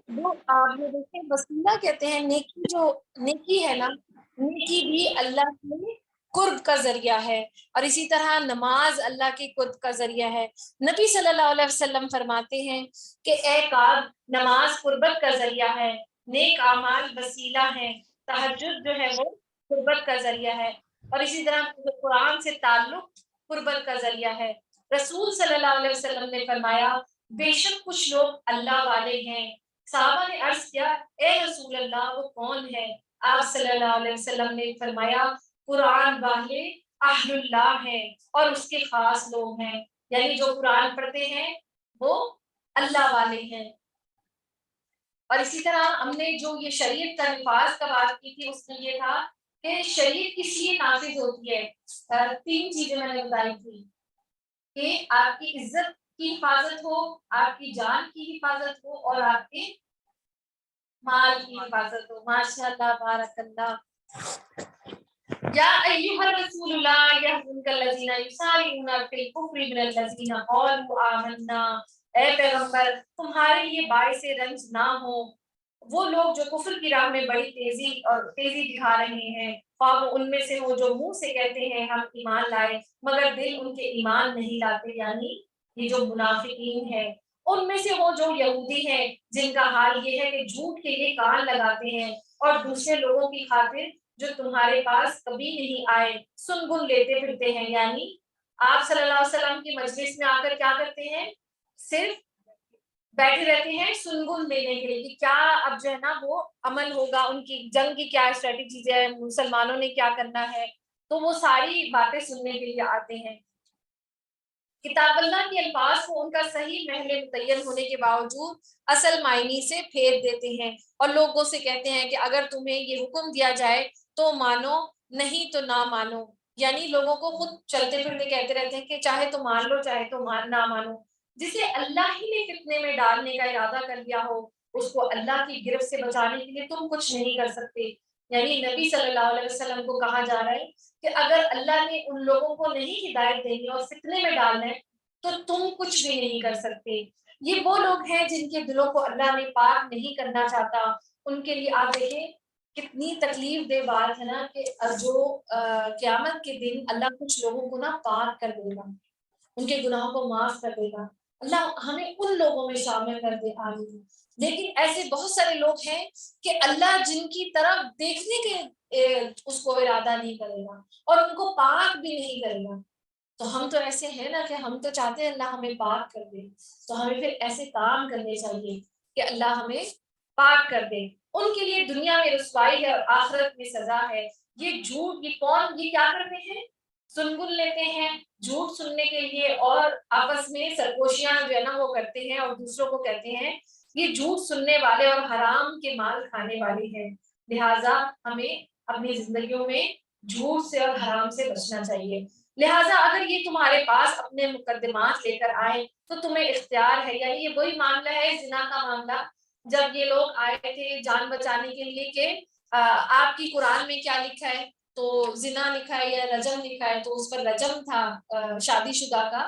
وہ آپ یہ دیکھیں وسیلہ کہتے ہیں نیکی، جو نیکی ہے نا، نیکی بھی اللہ کے قرب کا ذریعہ ہے، اور اسی طرح نماز اللہ کے قرب کا ذریعہ ہے۔ نبی صلی اللہ علیہ وسلم فرماتے ہیں کہ اے کعب، نماز قربت کا ذریعہ ہے، نیک اعمال وسیلہ ہے، تہجد جو ہے وہ قربت کا ذریعہ ہے، اور اسی طرح قرآن سے تعلق قربت کا ذریعہ ہے۔ رسول صلی اللہ علیہ وسلم نے فرمایا بے شک کچھ لوگ اللہ والے ہیں۔ صحابہ نے عرض کیا اے رسول اللہ وہ کون ہے؟ آپ صلی اللہ علیہ وسلم نے فرمایا قرآن والے اہل اللہ ہیں اور اس کے خاص لوگ ہیں، یعنی جو قرآن پڑھتے ہیں وہ اللہ والے ہیں۔ اور اسی طرح ہم نے جو یہ شریعت کا نفاذ کا بات کی تھی، اس میں یہ تھا کہ شریعت کس لیے نافذ ہوتی ہے؟ تین چیزیں میں نے بتائی تھی کہ آپ کی عزت کی حفاظت ہو، آپ کی جان کی حفاظت ہو، اور آپ کے مال کی حفاظت ہو۔ ماشاء اللہ، بارک اللہ۔ یا ایھا الرسول لا یحزنک الذین یسارعون فی الکفر من الذین قالوا آمنا، اے پیغمبر تمہارے لیے باعث رنج نہ ہو وہ لوگ جو کفر کی راہ میں بڑی تیزی دکھا رہے ہیں، خواہ وہ ان میں سے ہو جو منہ سے کہتے ہیں ہم ایمان لائے مگر دل ان کے ایمان نہیں لاتے، یعنی یہ جو منافقین ہیں، ان میں سے وہ جو یہودی ہیں جن کا حال یہ ہے کہ جھوٹ کے لیے کان لگاتے ہیں اور دوسرے لوگوں کی خاطر جو تمہارے پاس کبھی نہیں آئے سن گن لیتے پھرتے ہیں، یعنی آپ صلی اللہ علیہ وسلم کی مجلس میں آ کر کیا کرتے ہیں؟ صرف بیٹھے رہتے ہیں سن گن لینے کے لیے کہ کیا اب جو ہے نا وہ عمل ہوگا، ان کی جنگ کی کیا اسٹریٹجیز ہے، مسلمانوں نے کیا کرنا ہے، تو وہ ساری باتیں سننے کے لیے آتے ہیں۔ کتاب اللہ کے الفاظ کو ان کا صحیح محل متعین ہونے کے باوجود اصل معنی سے پھیر دیتے ہیں اور لوگوں سے کہتے ہیں کہ اگر تمہیں یہ حکم دیا جائے تو مانو، نہیں تو نہ مانو، یعنی لوگوں کو خود چلتے پھرتے کہتے رہتے ہیں کہ چاہے تو مان لو چاہے تو نہ مانو۔ جسے اللہ ہی نے فتنے میں ڈالنے کا ارادہ کر لیا ہو اس کو اللہ کی گرفت سے بچانے کے لیے تم کچھ نہیں کر سکتے، یعنی نبی صلی اللہ علیہ وسلم کو کہا جا رہا ہے کہ اگر اللہ نے ان لوگوں کو نہیں ہدایت دینی اور فتنے میں ڈالنا ہے تو تم کچھ بھی نہیں کر سکتے۔ یہ وہ لوگ ہیں جن کے دلوں کو اللہ نے پاک نہیں کرنا چاہتا، ان کے لیے آپ دیکھیں کتنی تکلیف دہ بات ہے نا کہ جو قیامت کے دن اللہ کچھ لوگوں کو نا پاک کر دے گا، ان کے گناہوں کو معاف کر دے گا۔ اللہ ہمیں ان لوگوں میں شامل کر دے، آمین۔ لیکن ایسے بہت سارے لوگ ہیں کہ اللہ جن کی طرف دیکھنے کے اس کو ارادہ نہیں کرے گا اور ان کو پاک بھی نہیں کرے گا۔ تو ہم تو ایسے ہیں نا کہ ہم تو چاہتے ہیں اللہ ہمیں پاک کر دے، تو ہمیں پھر ایسے کام کرنے چاہیے کہ اللہ ہمیں پاک کر دے۔ ان کے لیے دنیا میں رسوائی ہے اور آخرت میں سزا ہے۔ یہ جھوٹ، یہ کیا کرتے ہیں؟ سنگن لیتے ہیں جھوٹ سننے کے لیے اور آپس میں سرگوشیاں جو ہے نا وہ کرتے ہیں اور دوسروں کو کہتے ہیں یہ جھوٹ سننے والے اور حرام کے مال کھانے والے ہیں۔ لہٰذا ہمیں اپنی زندگیوں میں جھوٹ سے اور حرام سے بچنا چاہیے۔ لہٰذا اگر یہ تمہارے پاس اپنے مقدمات لے کر آئے تو تمہیں اختیار ہے، یعنی یہ وہی معاملہ ہے زنا کا معاملہ، جب یہ لوگ آئے تھے جان بچانے کے لیے کہ آپ کی قرآن میں کیا لکھا ہے، تو زنا لکھا ہے یا رجم لکھا ہے، تو اس پر رجم تھا شادی شدہ کا،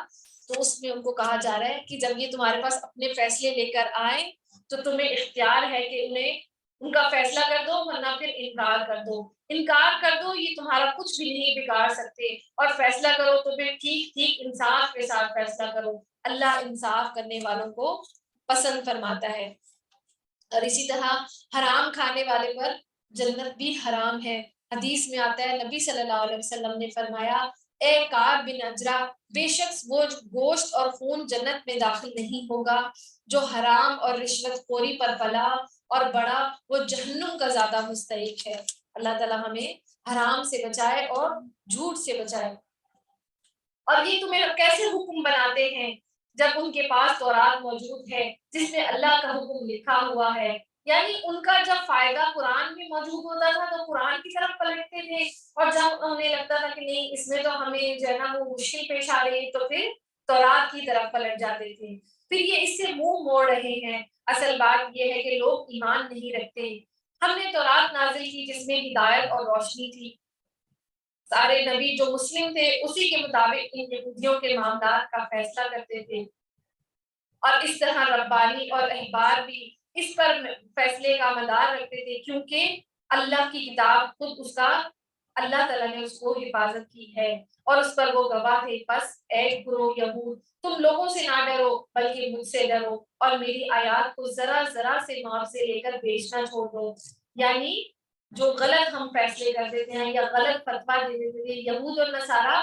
تو اس میں ان کو کہا جا رہا ہے کہ جب یہ تمہارے پاس اپنے فیصلے لے کر آئے تو تمہیں اختیار ہے کہ انہیں ان کا فیصلہ کر دو ورنہ پھر انکار کر دو۔ انکار کر دو، یہ تمہارا کچھ بھی نہیں بگاڑ سکتے، اور فیصلہ کرو تو پھر ٹھیک ٹھیک انصاف کے ساتھ فیصلہ کرو، اللہ انصاف کرنے والوں کو پسند فرماتا ہے۔ اور اسی طرح حرام کھانے والے پر جنت بھی حرام ہے۔ حدیث میں آتا ہے نبی صلی اللہ علیہ وسلم نے فرمایا اے کعب بن اجرا، بے شک وہ گوشت اور خون جنت میں داخل نہیں ہوگا جو حرام اور رشوت خوری پر پلا اور بڑا، وہ جہنم کا زیادہ مستحق ہے۔ اللہ تعالیٰ ہمیں حرام سے بچائے اور جھوٹ سے بچائے۔ اور یہ تمہیں کیسے حکم بناتے ہیں جب ان کے پاس تورات موجود ہے جس میں اللہ کا حکم لکھا ہوا ہے، یعنی ان کا جب فائدہ قرآن میں موجود ہوتا تھا تو قرآن کی طرف پلٹتے تھے، اور جب انہیں لگتا تھا کہ نہیں اس میں تو ہمیں جو ہے نا وہ مشکل پیش آ رہی ہے تو پھر تورات کی طرف پلٹ جاتے تھے۔ پھر یہ اس سے منہ موڑ رہے ہیں۔ اصل بات یہ ہے کہ لوگ ایمان نہیں رکھتے۔ ہم نے تورات نازل کی جس میں ہدایت اور روشنی تھی، سارے نبی جو مسلم تھے اسی کے مطابق ان یہودیوں کے معاملات کا فیصلہ کرتے تھے، اور اس طرح ربانی اور احبار بھی اس پر فیصلے کا مدار رکھتے تھے، کیونکہ اللہ کی کتاب خود اس کا اللہ تعالیٰ نے اس کو حفاظت کی ہے اور اس پر وہ گواہ تھے۔ پس اے گروہ یہود، تم لوگوں سے نہ ڈرو بلکہ مجھ سے ڈرو اور میری آیات کو ذرا ذرا سے ماپ سے لے کر بیچنا چھوڑ دو۔ یعنی جو غلط ہم فیصلے کر دیتے ہیں یا غلط فتویٰ دے دیتے تھے، یہود اور نصارہ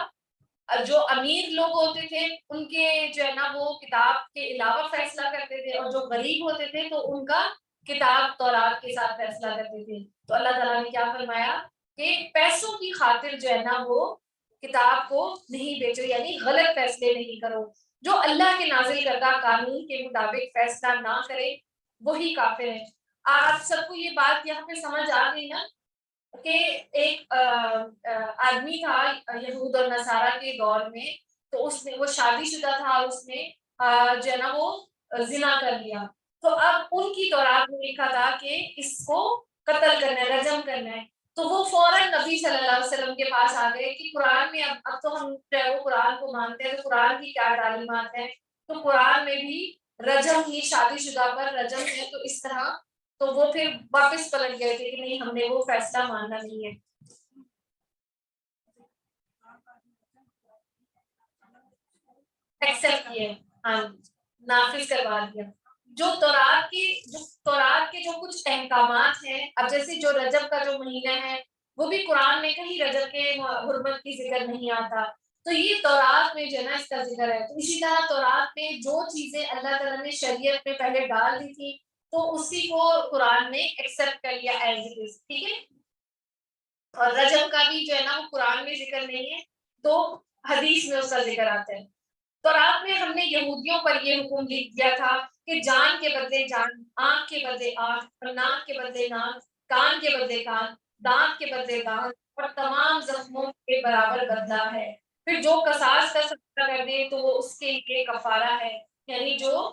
جو امیر لوگ ہوتے تھے ان کے جو ہے نا وہ کتاب کے علاوہ فیصلہ کرتے تھے، اور جو غریب ہوتے تھے تو ان کا کتاب تورات کے ساتھ فیصلہ کرتے تھے۔ تو اللہ تعالیٰ نے کیا فرمایا کہ پیسوں کی خاطر جو ہے نا وہ کتاب کو نہیں بیچو، یعنی غلط فیصلے نہیں کرو۔ جو اللہ کے نازل کردہ قانون کے مطابق فیصلہ نہ کرے وہی کافر ہے۔ آپ سب کو یہ بات یہاں پہ سمجھ آ گئی نا کہ ایک آدمی تھا یہود اور نصارہ کے دور میں، تو اس نے وہ شادی شدہ تھا اور اس نے جو ہے نا وہ زنا کر لیا۔ تو اب ان کی تورات میں لکھا تھا کہ اس کو قتل کرنا ہے، رجم کرنا ہے۔ تو وہ فوراً نبی صلی اللہ علیہ وسلم کے پاس آ گئے کہ قرآن میں اب تو ہم جو ہے وہ قرآن کو مانتے ہیں، تو قرآن کی کیا تعلیمات ہیں؟ تو قرآن میں بھی رجم ہی شادی شدہ پر رجم ہے، تو اس طرح تو وہ پھر واپس پلٹ گئے تھے کہ نہیں، ہم نے وہ فیصلہ ماننا نہیں ہے، ایکسپٹ کیے، ہاں نافذ کروا دیا۔ جو تورات کے جو کچھ احکامات ہیں، اب جیسے جو رجب کا جو مہینہ ہے وہ بھی قرآن میں کہیں رجب کے حرمت کی ذکر نہیں آتا، تو یہ تورات میں جو ہے نا اس کا ذکر ہے۔ تو اسی طرح تورات میں جو چیزیں اللہ تعالیٰ نے شریعت میں پہلے ڈال دی تھی تو اسی کو قرآن نے ایکسپٹ کر لیا ایز اٹ از، ٹھیک ہے۔ اور رجب کا بھی جو ہے نا وہ قرآن میں ذکر نہیں ہے، تو حدیث میں اس کا ذکر آتا ہے۔ تورات میں ہم نے یہودیوں پر یہ حکم لکھ دیا تھا کہ جان کے بدلے جان، آنکھ کے بدلے آنکھ، اور ناک کے بدلے ناک، کان کے بدلے کان، دانت کے بدلے دانت، اور تمام زخموں کے برابر بدلہ ہے۔ پھر جو قصاص کا صدقہ کر دے تو وہ اس کے لیے کفارہ ہے، یعنی جو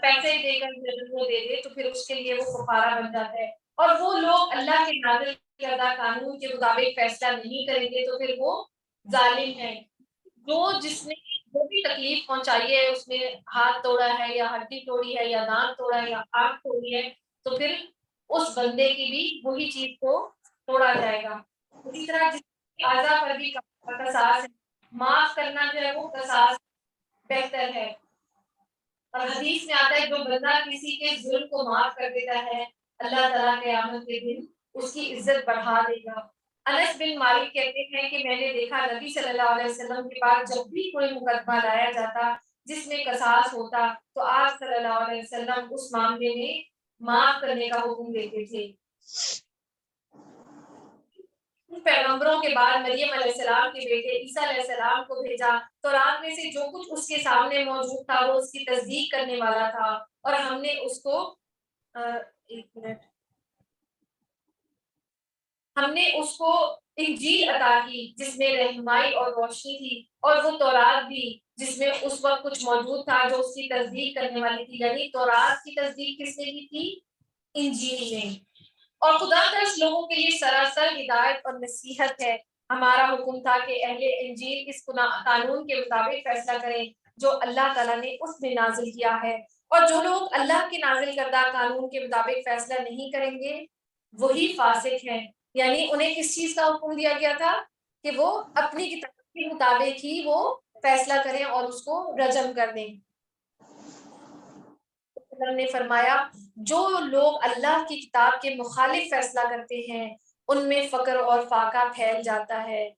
پیسے دے کر وہ دے دے تو پھر اس کے لیے وہ کفارہ بن جاتا ہے۔ اور وہ لوگ اللہ کے نازل کردہ قانون کے مطابق فیصلہ نہیں کریں گے تو پھر وہ ظالم ہیں۔ جس نے جو بھی تکلیف پہنچائی ہے، اس نے ہاتھ توڑا ہے یا ہڈی توڑی ہے یا دانت توڑا ہے یا آنکھ توڑی ہے، تو پھر اس بندے کی بھی وہی چیز کو توڑا جائے گا۔ اسی طرح جس کی اعضاء پر بھی قصاص ہے، معاف کرنا جو ہے وہ قصاص بہتر ہے۔ اور حدیث میں آتا ہے جو بندہ کسی کے ظلم کو معاف کر دیتا ہے، اللہ تعالیٰ قیامت کے دن اس کی عزت بڑھا دے گا۔ انس بن مالک کہتے ہیں کہ میں نے دیکھا نبی صلی اللہ علیہ وسلم کے پاس جب بھی کوئی مقدمہ لایا جاتا جس میں قصاص ہوتا تو آپ صلی اللہ علیہ وسلم اس معاملے میں معاف کرنے کا حکم دیتے تھے۔ پیغمبروں کے بعد مریم علیہ السلام کے بیٹے عیسیٰ علیہ السلام کو بھیجا۔ تورات میں سے جو کچھ اس کے سامنے موجود تھا وہ اس کی تصدیق کرنے والا تھا، اور ہم نے اس کو ایک منٹ ہم نے اس کو انجیل عطا کی جس میں رہنمائی اور روشنی تھی، اور وہ تورات بھی جس میں اس وقت کچھ موجود تھا جو اس کی تصدیق کرنے والی تھی، یعنی تورات کی تصدیق کس نے کی تھی؟ انجیل نے۔ اور خدا ترس لوگوں کے لیے سراسر ہدایت اور نصیحت ہے۔ ہمارا حکم تھا کہ اہل انجیل اس قانون کے مطابق فیصلہ کریں جو اللہ تعالیٰ نے اس میں نازل کیا ہے، اور جو لوگ اللہ کے نازل کردہ قانون کے مطابق فیصلہ نہیں کریں گے وہی فاسق ہیں۔ یعنی انہیں کس چیز کا حکم دیا گیا تھا کہ وہ اپنی کتاب کے مطابق ہی وہ فیصلہ کریں اور اس کو رجم کر دیں۔ نے فرمایا جو لوگ اللہ کی کتاب کے مخالف فیصلہ کرتے ہیں ان میں فقر اور فاقہ پھیل جاتا ہے۔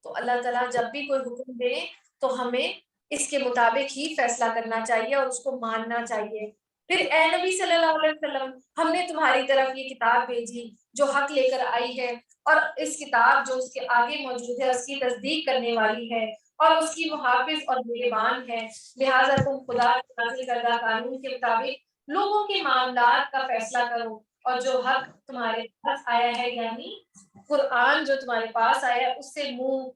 تو اللہ تعالیٰ جب بھی کوئی حکم دے تو ہمیں اس کے مطابق ہی فیصلہ کرنا چاہیے اور اس کو ماننا چاہیے۔ پھر اے نبی صلی اللہ علیہ وسلم، ہم نے تمہاری طرف یہ کتاب بھیجی جو حق لے کر آئی ہے، اور اس کتاب جو اس کے آگے موجود ہے اس کی تصدیق کرنے والی ہے اور اس کی محافظ اور نگہبان ہے۔ لہٰذا تم خدا کے نازل کردہ قانون کے مطابق لوگوں کے معاملات کا فیصلہ کرو، اور جو حق تمہارے پاس آیا ہے یعنی قرآن جو تمہارے پاس آیا ہے اس سے منہ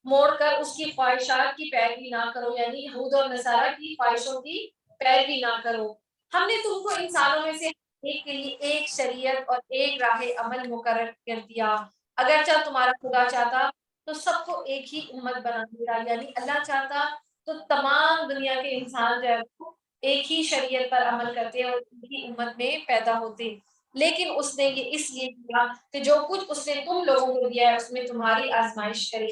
موڑ کر اس کی خواہشات کی پیروی نہ کرو، یعنی یہود اور نصارہ کی خواہشوں کی پیروی نہ کرو۔ ہم نے تم کو انسانوں میں سے ایک کے لیے ایک شریعت اور ایک راہ عمل مقرر کر دیا، اگرچہ تمہارا خدا چاہتا تو سب کو ایک ہی امت بنا دیتا، یعنی اللہ چاہتا تو تمام دنیا کے انسان جو ہے ایک ہی شریعت پر عمل کرتے اور ایک ہی امت میں پیدا ہوتے، لیکن اس نے یہ اس لیے کیا کہ جو کچھ اس نے تم لوگوں کو دیا ہے اس میں تمہاری آزمائش کرے،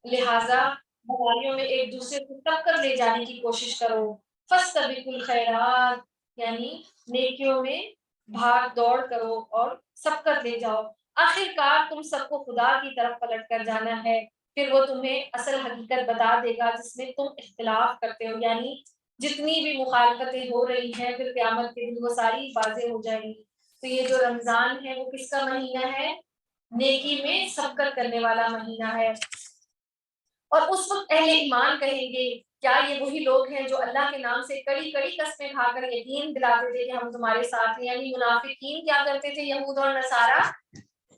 لہٰذا بھلائیوں میں ایک دوسرے کو ٹکر لے جانے کی کوشش کرو، فاستبقوا الخیرات یعنی نیکیوں میں بھاگ دوڑ کرو اور سبقت لے جاؤ، آخر کار تم سب کو خدا کی طرف پلٹ کر جانا ہے، پھر وہ تمہیں اصل حقیقت بتا دے گا جس میں تم اختلاف کرتے ہو، یعنی جتنی بھی مخالفتیں ہو رہی ہیں پھر قیامت کے دن وہ ساری واضح ہو جائیں گی۔ تو یہ جو رمضان ہے وہ کس کا مہینہ ہے؟ نیکی میں سبقت کرنے والا مہینہ ہے۔ اور اس وقت اہل ایمان کہیں گے کیا یہ وہی لوگ ہیں جو اللہ کے نام سے کڑی کڑی قسمیں کھا کر یقین دلاتے تھے کہ ہم تمہارے ساتھ ہیں، یعنی منافقین کیا کرتے تھے یہود اور نصارہ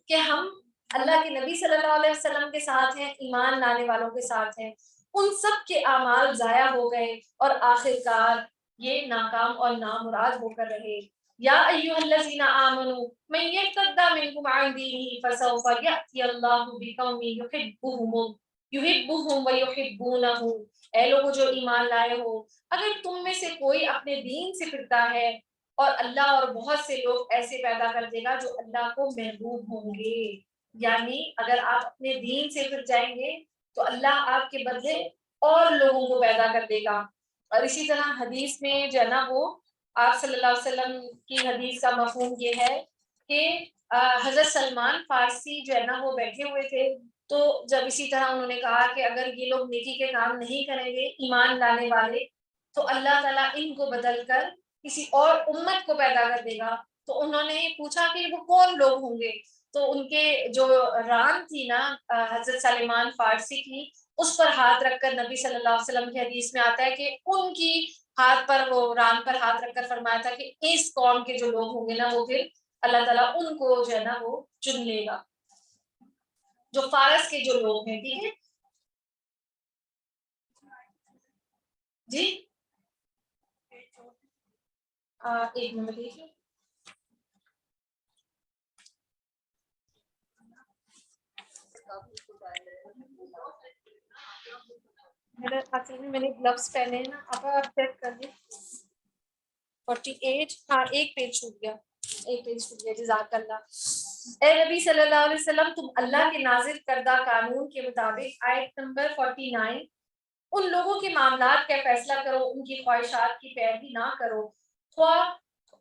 کہ ہم اللہ کے نبی صلی اللہ علیہ وسلم کے ساتھ ہیں، ایمان لانے والوں کے ساتھ ہیں، ان سب کے اعمال ضائع ہو گئے اور آخر کار یہ ناکام اور نامراد ہو کر رہے۔ یا ایھا الذین آمنوا من یرتد منکم عن دینہ فسوف یأتی اللہ بقوم یحبهم ویحبونہ، اے لوگو جو ایمان لائے ہو، اگر تم میں سے کوئی اپنے دین سے پھرتا ہے اور اللہ اور بہت سے لوگ ایسے پیدا کر دے گا جو اللہ کو محبوب ہوں گے، یعنی اگر آپ اپنے دین سے پھر جائیں گے تو اللہ آپ کے بدلے اور لوگوں کو پیدا کر دے گا۔ اور اسی طرح حدیث میں جو ہے نا وہ آپ صلی اللہ علیہ وسلم کی حدیث کا مفہوم یہ ہے کہ حضرت سلمان فارسی جو ہے نا وہ بیٹھے ہوئے تھے، تو جب اسی طرح انہوں نے کہا کہ اگر یہ لوگ نیکی کے کام نہیں کریں گے ایمان لانے والے تو اللہ تعالیٰ ان کو بدل کر کسی اور امت کو پیدا کر دے گا، تو انہوں نے پوچھا کہ وہ کون لوگ ہوں گے، تو ان کے جو ران تھی نا حضرت سلمان فارسی کی، اس پر ہاتھ رکھ کر نبی صلی اللہ علیہ وسلم کی حدیث میں آتا ہے کہ ان کی ہاتھ پر وہ ران پر ہاتھ رکھ کر فرمایا تھا کہ اس قوم کے جو لوگ ہوں گے نا وہ پھر اللہ تعالیٰ ان کو جو ہے نا وہ چن لے گا، جو فارس کے جو لوگ ہیں، ٹھیک ہے جی۔ ایک منٹ دیکھیے، اصل میں میں نے گلوز پہنے ہیں نا، آپ چیک کر لیں 48، ہاں ایک پیج چھوٹ گیا، ایک پیج چھوٹ گیا، جزاک اللہ۔ اے نبی صلی اللہ علیہ وسلم تم اللہ کے نازل کردہ قانون کے مطابق آیت نمبر 49 ان لوگوں کے معاملات کا فیصلہ کرو، ان کی خواہشات کی پیروی نہ کرو،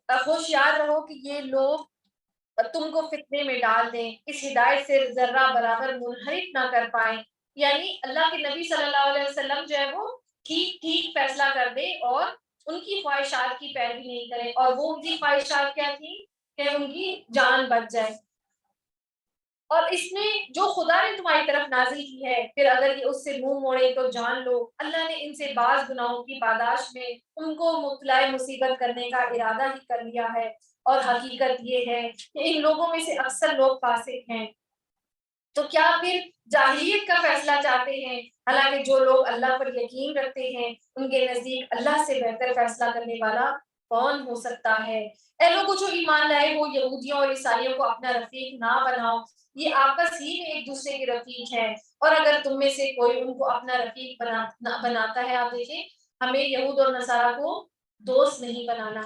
ہوشیار رہو کہ یہ لوگ تم کو فتنے میں ڈال دیں، اس ہدایت سے ذرہ برابر منحرف نہ کر پائیں، یعنی اللہ کے نبی صلی اللہ علیہ وسلم جو ہے وہ ٹھیک ٹھیک فیصلہ کر دے اور ان کی خواہشات کی پیروی نہیں کرے، اور وہ ان کی خواہشات کیا تھی کہ ان کی جان بچ جائے، اور اس میں جو خدا نے تمہاری طرف نازل کی ہے پھر اگر یہ اس سے منہ موڑے تو جان لو اللہ نے ان سے بعض گناہوں کی پاداش میں ان کو مبتلا مصیبت کرنے کا ارادہ ہی کر لیا ہے، اور حقیقت یہ ہے کہ ان لوگوں میں سے اکثر لوگ فاسق ہیں، تو کیا پھر جاہلیت کا فیصلہ چاہتے ہیں، حالانکہ جو لوگ اللہ پر یقین رکھتے ہیں ان کے نزدیک اللہ سے بہتر فیصلہ کرنے والا کون ہو سکتا ہے۔ اے لوگوں جو ایمان لائے ہو یہودیوں اور عیسائیوں کو اپنا رفیق نہ بناؤ، یہ آپس ہی میں ایک دوسرے کے رفیق ہیں، اور اگر تم میں سے کوئی ان کو اپنا رفیق بناتا ہے، آپ دیکھیں ہمیں یہود اور نصارہ کو دوست نہیں بنانا،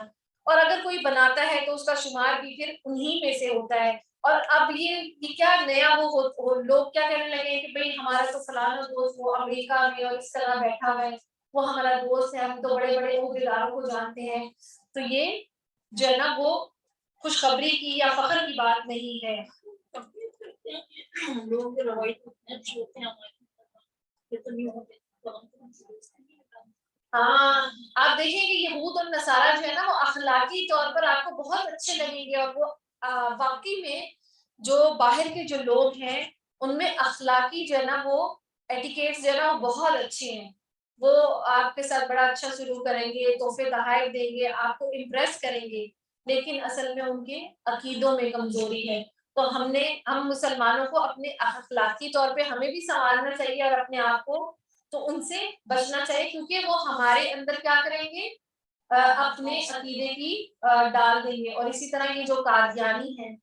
اور اگر کوئی بناتا ہے تو اس کا شمار بھی پھر انہی میں سے ہوتا ہے، اور اب یہ کیا نیا وہ لوگ کیا کہنے لگے ہیں کہ بھئی ہمارا تو فلانا دوست وہ امریکہ میں اور اس طرح بیٹھا ہوا ہے، وہ ہمارا دوست ہے، ہم تو بڑے بڑے عہدیداروں کو جانتے ہیں، تو یہ جو ہے نا وہ خوشخبری کی یا فخر کی بات نہیں ہے۔ لوگوں کے روایت اچھے ہوتے ہیں، ہاں آپ دیکھیں کہ یہود اور نصارہ جو ہے نا وہ اخلاقی طور پر آپ کو بہت اچھے لگیں گے، اور وہ واقعی میں جو باہر کے جو لوگ ہیں ان میں اخلاقی جو ہے نا وہ ایٹیکیٹس جو ہے نا وہ بہت اچھے ہیں، وہ آپ کے ساتھ بڑا اچھا سلوک کریں گے، تحفے تحائف دیں گے، آپ کو امپریس کریں گے، لیکن اصل میں ان کے عقیدوں میں کمزوری ہے، تو ہم مسلمانوں کو اپنے اخلاقی طور پہ ہمیں بھی سنوارنا چاہیے اور اپنے آپ کو تو ان سے بچنا چاہیے، کیونکہ وہ ہمارے اندر کیا کریں گے اپنے عقیدے کی ڈال دیں گے، اور اسی طرح یہ جو قادیانی ہیں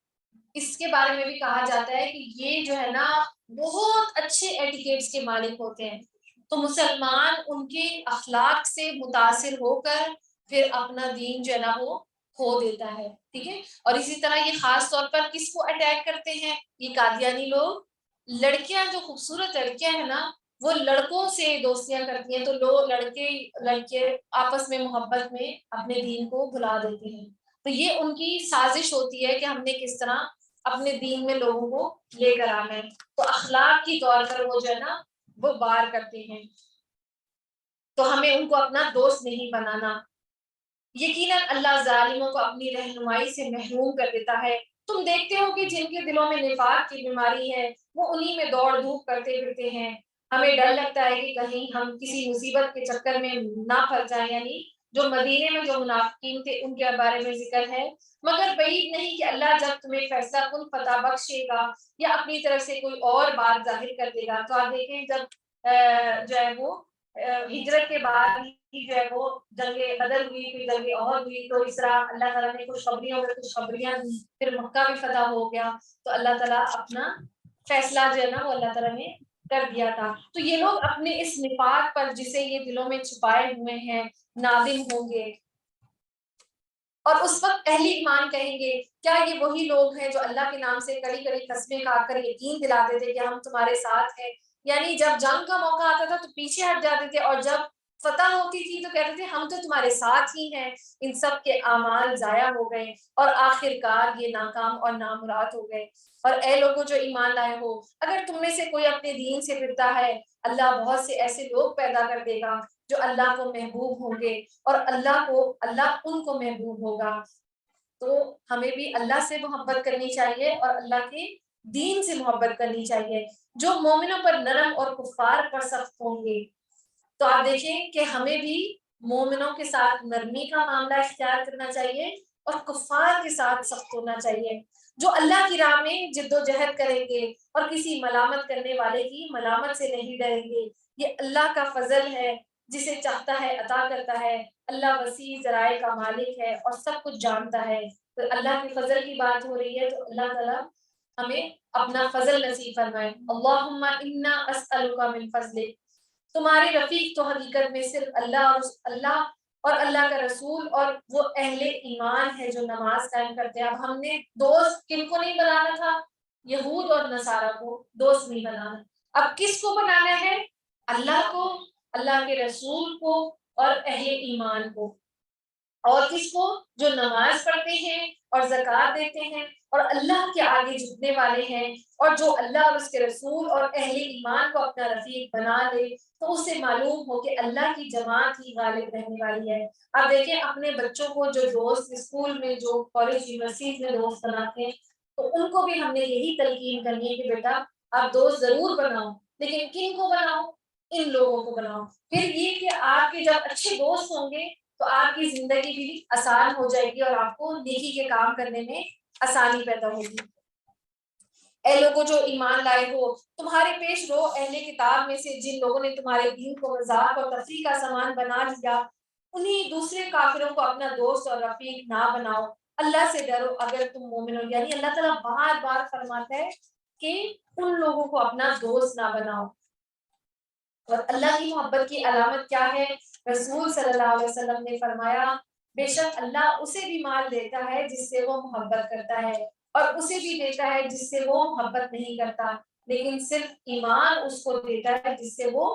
اس کے بارے میں بھی کہا جاتا ہے کہ یہ جو ہے نا بہت اچھے ایٹیکیٹس کے مالک ہوتے ہیں، تو مسلمان ان کے اخلاق سے متاثر ہو کر پھر اپنا دین جو ہے نا وہ کھو دیتا ہے. ٹھیک ہے. اور اسی طرح یہ خاص طور پر کس کو اٹیک کرتے ہیں؟ یہ قادیانی لوگ. لڑکیاں جو خوبصورت لڑکیاں ہیں نا وہ لڑکوں سے دوستیاں کرتی ہیں تو لوگ لڑکے آپس میں محبت میں اپنے دین کو بھلا دیتے ہیں. تو یہ ان کی سازش ہوتی ہے کہ ہم نے کس طرح اپنے دین میں لوگوں کو لے کر آنا ہے. تو اخلاق کی طور پر وہ جو ہے نا وہ وار کرتے ہیں. تو ہمیں ان کو اپنا دوست نہیں بنانا. یقیناً اللہ ظالموں کو اپنی رہنمائی سے محروم کر دیتا ہے. تم دیکھتے ہو کہ جن کے دلوں میں نفاق کی بیماری ہے وہ انہی میں دوڑ دھوپ کرتے پھرتے ہیں. ہمیں ڈر لگتا ہے کہ کہیں ہم کسی مصیبت کے چکر میں نہ پھنس جائیں. یعنی جو مدینے میں جو منافقین تھے ان کے بارے میں ذکر ہے. مگر بعید نہیں کہ اللہ جب تمہیں فیصلہ کن فتح بخشے گا یا اپنی طرف سے کوئی اور بات ظاہر کر دے گا. تو آپ دیکھیں جب جو ہے وہ ہجرت کے بعد جو ہے وہ جنگ بدر ہوئی پھر جنگ احد ہوئی تو اس طرح اللہ تعالیٰ نے خوشخبریوں میں خوشخبریاں دی. پھر مکہ بھی فتح ہو گیا تو اللہ تعالیٰ اپنا فیصلہ جو ہے نا وہ اللہ تعالیٰ نے کر دیا تھا. تو یہ لوگ اپنے اس نفاق پر جسے یہ دلوں میں چھپائے ہوئے ہیں نادم ہوں گے اور اس وقت اہل ایمان کہیں گے کیا یہ وہی لوگ ہیں جو اللہ کے نام سے کڑی کڑی قسمیں کھا کر یقین دلاتے تھے کہ ہم تمہارے ساتھ ہیں. یعنی جب جنگ کا موقع آتا تھا تو پیچھے ہٹ جاتے تھے اور جب فتح ہوتی تھی تو کہتے تھے ہم تو تمہارے ساتھ ہی ہیں. ان سب کے اعمال ضائع ہو گئے اور آخر کار یہ ناکام اور نامراد ہو گئے. اور اے لوگوں جو ایمان لائے ہو اگر تم میں سے کوئی اپنے دین سے پھرتا ہے اللہ بہت سے ایسے لوگ پیدا کر دے گا جو اللہ کو محبوب ہوں گے اور اللہ ان کو محبوب ہوگا. تو ہمیں بھی اللہ سے محبت کرنی چاہیے اور اللہ کے دین سے محبت کرنی چاہیے جو مومنوں پر نرم اور کفار پر سخت ہوں گے. تو آپ دیکھیں کہ ہمیں بھی مومنوں کے ساتھ نرمی کا معاملہ اختیار کرنا چاہیے اور کفار کے ساتھ سخت ہونا چاہیے. جو اللہ کی راہ میں جد و جہد کریں گے اور کسی ملامت کرنے والے کی ملامت سے نہیں ڈریں گے. یہ اللہ کا فضل ہے جسے چاہتا ہے عطا کرتا ہے. اللہ وسیع ذرائع کا مالک ہے اور سب کچھ جانتا ہے. تو اللہ کے فضل کی بات ہو رہی ہے تو اللہ تعالیٰ ہمیں اپنا فضل نصیب فرمائے. اللہم انا اسألک من فضلک. تمہارے رفیق تو حقیقت میں صرف اللہ اور اللہ کا رسول اور وہ اہل ایمان ہے جو نماز قائم کرتے ہیں. اب ہم نے دوست کن کو نہیں بنانا تھا؟ یہود اور نصارہ کو دوست نہیں بنانا. اب کس کو بنانا ہے؟ اللہ کو, اللہ کے رسول کو اور اہل ایمان کو. اور کس کو؟ جو نماز پڑھتے ہیں اور زکوٰۃ دیتے ہیں اور اللہ کے آگے جھکنے والے ہیں اور جو اللہ اور اس کے رسول اور اہل ایمان کو اپنا رفیق بنا لے تو اسے معلوم ہو کہ اللہ کی جماعت ہی غالب رہنے والی ہے. اب دیکھیں اپنے بچوں کو جو دوست اسکول میں جو کالج یونیورسٹی میں دوست بناتے ہیں تو ان کو بھی ہم نے یہی تلقین کرنی ہے کہ بیٹا آپ دوست ضرور بناؤ لیکن کن کو بناؤ؟ ان لوگوں کو بناؤ. پھر یہ کہ آپ کے جب اچھے دوست ہوں گے تو آپ کی زندگی بھی آسان ہو جائے گی اور آپ کو نیکی کے کام کرنے میں آسانی پیدا ہوگی. اے لوگوں جو ایمان لائے ہو تمہارے پیش رو اہل کتاب میں سے جن لوگوں نے تمہارے دین کو مذاق اور تفریح کا سامان بنا لیا انہیں دوسرے کافروں کو اپنا دوست اور رفیق نہ بناؤ. اللہ سے ڈرو اگر تم مومن ہو. یعنی اللہ تعالیٰ بار بار فرماتا ہے کہ ان لوگوں کو اپنا دوست نہ بناؤ. اور اللہ کی محبت کی علامت کیا ہے؟ رسول صلی اللہ علیہ وسلم نے فرمایا بے شک اللہ اسے بھی مال دیتا ہے جس سے وہ محبت کرتا ہے اور اسے بھی دیتا ہے جس سے وہ محبت نہیں کرتا لیکن صرف ایمان اس کو دیتا ہے جس سے وہ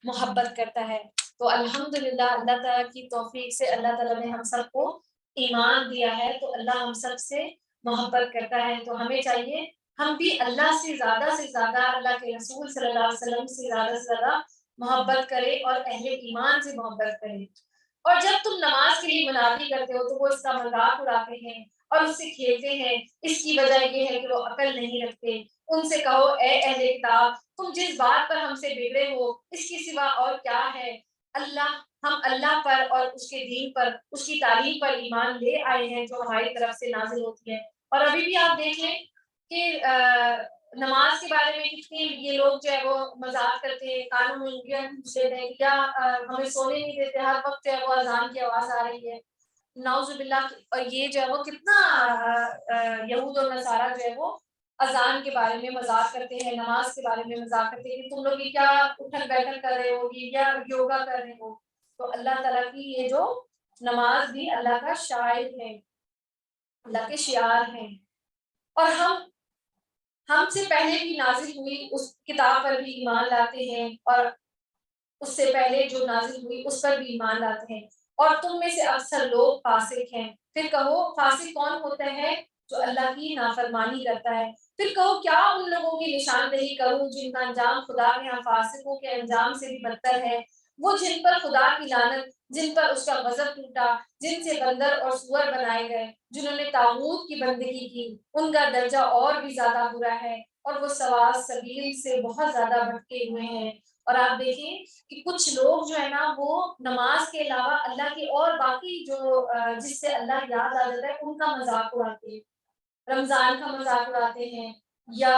محبت کرتا ہے. تو الحمدللہ اللہ تعالیٰ کی توفیق سے اللہ تعالیٰ نے ہم سب کو ایمان دیا ہے تو اللہ ہم سب سے محبت کرتا ہے. تو ہمیں چاہیے ہم بھی اللہ سے زیادہ اللہ کے رسول صلی اللہ علیہ وسلم سے زیادہ محبت کرے اور اہل ایمان سے محبت کرے. اور جب تم نماز کے لیے منادی کرتے ہو تو وہ اس کا مذاق اڑاتے ہیں اور اس سے کھیلتے ہیں. اس کی وجہ یہ ہے کہ وہ عقل نہیں رکھتے. ان سے کہو اے اہل کتاب تم جس بات پر ہم سے بگڑے ہو اس کے سوا اور کیا ہے؟ ہم اللہ پر اور اس کے دین پر اس کی تعلیم پر ایمان لے آئے ہیں جو ہماری طرف سے نازل ہوتی ہے. اور ابھی بھی آپ دیکھ لیں کہ نماز کے بارے میں کتنے یہ لوگ جو ہے وہ مذاق کرتے ہیں. کانوں میں انگلیاں گھسیٹتے ہیں کیا ہمیں سونے نہیں دیتے, ہر وقت جو ہے وہ اذان کی آواز آ رہی ہے. نعوذ باللہ. اور یہ جو ہے وہ کتنا یہود اور نصارہ جو ہے وہ اذان کے بارے میں مذاق کرتے ہیں, نماز کے بارے میں مذاق کرتے ہیں کہ تم لوگ یہ کیا اٹھن بیٹھن کر رہے ہو یا یوگا کر رہے ہو. تو اللہ تعالیٰ کی یہ جو نماز بھی اللہ کا شاعر ہے، اللہ کے شعار ہیں، اور ہم سے پہلے بھی نازل ہوئی اس کتاب پر بھی ایمان لاتے ہیں، اور اس سے پہلے جو نازل ہوئی اس پر بھی ایمان لاتے ہیں، اور تم میں سے اکثر لوگ فاسق ہیں۔ پھر کہو فاسق کون ہوتا ہے؟ جو اللہ کی نافرمانی کرتا ہے۔ پھر کہو کیا ان لوگوں کی نشاندہی کروں جن کا انجام خدا کے ہاں فاسقوں کے انجام سے بھی بدتر ہے؟ وہ جن پر خدا کی لعنت، جن پر اس کا غضب ٹوٹا، جن سے بندر اور سور بنائے گئے، جنہوں نے طاغوت کی بندگی کی، ان کا درجہ اور بھی زیادہ برا ہے، اور وہ سوا سبیل سے بہت زیادہ بھٹکے ہوئے ہیں۔ اور آپ دیکھیں کہ کچھ لوگ جو ہے نا وہ نماز کے علاوہ اللہ کی اور باقی جو جس سے اللہ یاد آ جاتا ہے ان کا مذاق اڑاتے ہیں، رمضان کا مذاق اڑاتے ہیں، یا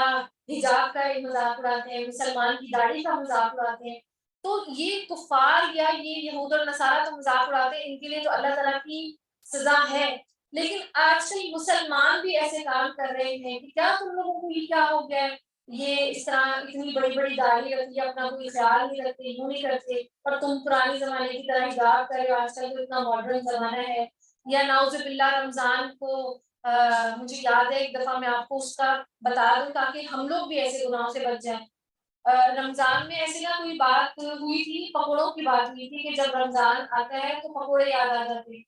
حجاب کا مذاق اڑاتے ہیں، مسلمان کی داڑھی کا مذاق اڑاتے ہیں۔ تو یہ کفار یا یہ یہود اور نصارہ تو مذاق اڑاتے ہیں، ان کے لیے تو اللہ تعالیٰ کی سزا ہے، لیکن آج کل مسلمان بھی ایسے کام کر رہے ہیں کہ کیا تم لوگوں کو یہ کیا ہو گیا ہے، یہ اس طرح اتنی بڑی بڑی داڑھی رکھتی ہے، اپنا کوئی خیال نہیں رکھتے، یوں نہیں کرتے، اور تم پرانے زمانے کی طرح حجاب کر رہے ہو، آج کل تو اتنا ماڈرن زمانہ ہے۔ یا نعوذ باللہ رمضان کو مجھے یاد ہے ایک دفعہ میں آپ کو اس کا بتا دوں تاکہ ہم لوگ بھی ایسے گناہوں سے بچ جائیں۔ رمضان میں ایسے نا کوئی بات ہوئی تھی، پکوڑوں کی بات ہوئی تھی کہ جب رمضان آتا ہے تو پکوڑے یاد آ جاتے ہیں،